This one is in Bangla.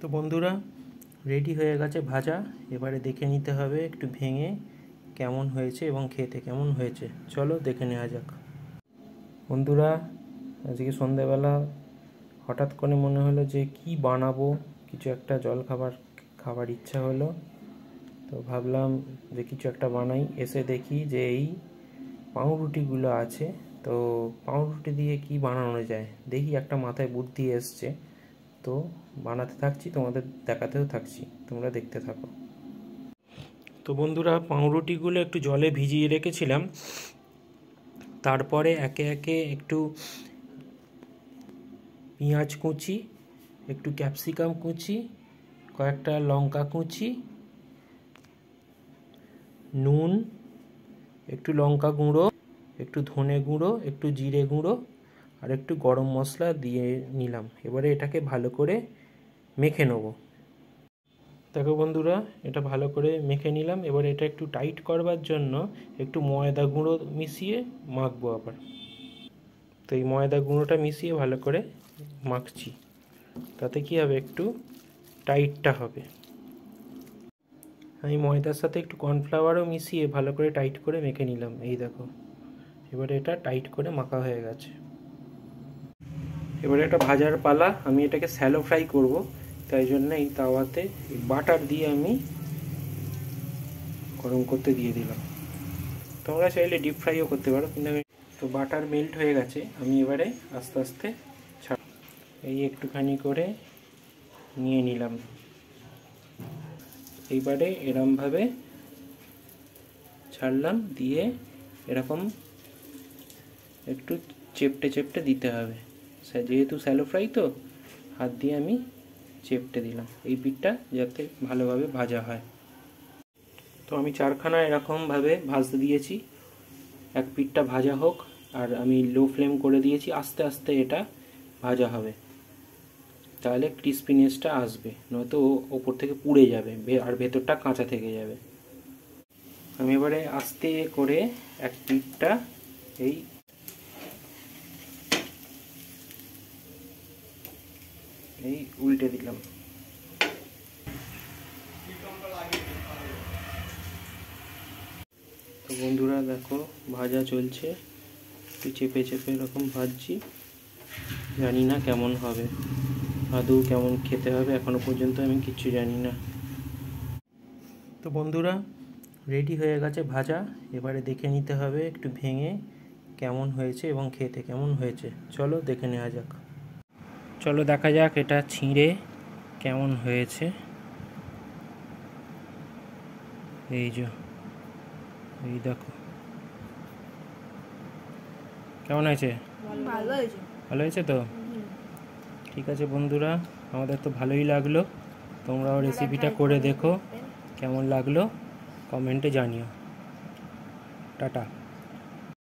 তো বন্ধুরা রেডি হয়ে গেছে ভাজা। এবারে দেখে নিতে হবে একটু ভেঙে কেমন হয়েছে এবং খেতে কেমন হয়েছে। চলো দেখে নেওয়া যাক। বন্ধুরা আজকে সন্ধ্যাবেলা হঠাৎ করে মনে হলো যে কি বানাবো, কিছু একটা খাবার ইচ্ছা হলো, তো ভাবলাম যে কিছু একটা বানাই। এসে দেখি যে এই পাউরুটিগুলো আছে, তো পাউরুটি দিয়ে কি বানানো যায় দেখি, একটা মাথায় বুদ্ধি এসছে, তো বানাতে থাকছি, তোমাদের দেখাতেও থাকছি, তোমরা দেখতে থাকো। তো বন্ধুরা পাউরুটিগুলো একটু জলে ভিজিয়ে রেখেছিলাম, তারপরে একে একে একটু পেঁয়াজ কুচি, একটু ক্যাপসিকাম কুচি, কয়েকটা লঙ্কা কুচি, নুন, একটু লঙ্কা গুঁড়ো, একটু ধনে গুঁড়ো, একটু জিরে গুঁড়ো আর একটু গরম মশলা দিয়ে নিলাম। এবারে এটাকে ভালো করে মেখে নেব। দেখো বন্ধুরা এটা ভালো করে মেখে নিলাম। এবার এটা একটু টাইট করবার জন্য একটু ময়দা গুঁড়ো মিশিয়ে মাখবো আবার। তো এই ময়দা গুঁড়োটা মিশিয়ে ভালো করে মাখছি, তাতে কি হবে, একটু টাইটটা হবে। আমি ময়দার সাথে একটু কর্নফ্লাওয়ারও মিশিয়ে ভালো করে টাইট করে মেখে নিলাম। এই দেখো এবারে এটা টাইট করে মাখা হয়ে গেছে। এবারে একটা ভাজার পালা। আমি এটাকে শ্যালো ফ্রাই করব, তাই জন্য এই তাওয়াতে বাটার দিয়ে আমি গরম করতে দিয়ে দিলাম। তোমরা চাইলে ডিপ ফ্রাইও করতে পারো, কিন্তু আমি তো বাটার মেল্ট হয়ে গেছে। আমি এবারে আস্তে আস্তে এই একটুখানি করে নিয়ে নিলাম। এইবারে এরমভাবে ছাড়লাম, দিয়ে এরকম একটু চেপটে চেপটে দিতে হবে। যেহেতু শ্যালো ফ্রাই তো হাত দিয়ে আমি চেপটে দিলাম এই পিঠটা, যাতে ভালোভাবে ভাজা হয়। তো আমি চারখানা এরকমভাবে ভাজতে দিয়েছি। এক পিঠটা ভাজা হোক, আর আমি লো ফ্লেম করে দিয়েছি। আস্তে আস্তে এটা ভাজা হবে, তাহলে ক্রিস্পিনেসটা আসবে, নয়তো ওপর থেকে পুড়ে যাবে আর ভেতরটা কাঁচা থেকে যাবে। আমি এবারে আস্তে করে এক পিঠটা এই উল্টে দিলাম। তো বন্ধুরা দেখো ভাজা চলছে, একটু চেপে চেপে এরকম ভাজছি। জানি না কেমন হবে, আদৌ কেমন খেতে হবে এখনো পর্যন্ত আমি কিচ্ছু জানি না। তো বন্ধুরা রেডি হয়ে গেছে ভাজা। এবারে দেখে নিতে হবে একটু ভেঙে কেমন হয়েছে এবং খেতে কেমন হয়েছে। চলো দেখে নেওয়া যাক। চলো দেখা যাক এটা ছিঁড়ে কেমন হয়েছে। এই যে এই দেখো কেমন হয়েছে? ভালো হয়েছে তো? ঠিক আছে বন্ধুরা, আমাদের তো ভালোই লাগলো। তোমরাও রেসিপিটা করে দেখো, কেমন লাগলো কমেন্টে জানিও। টাটা।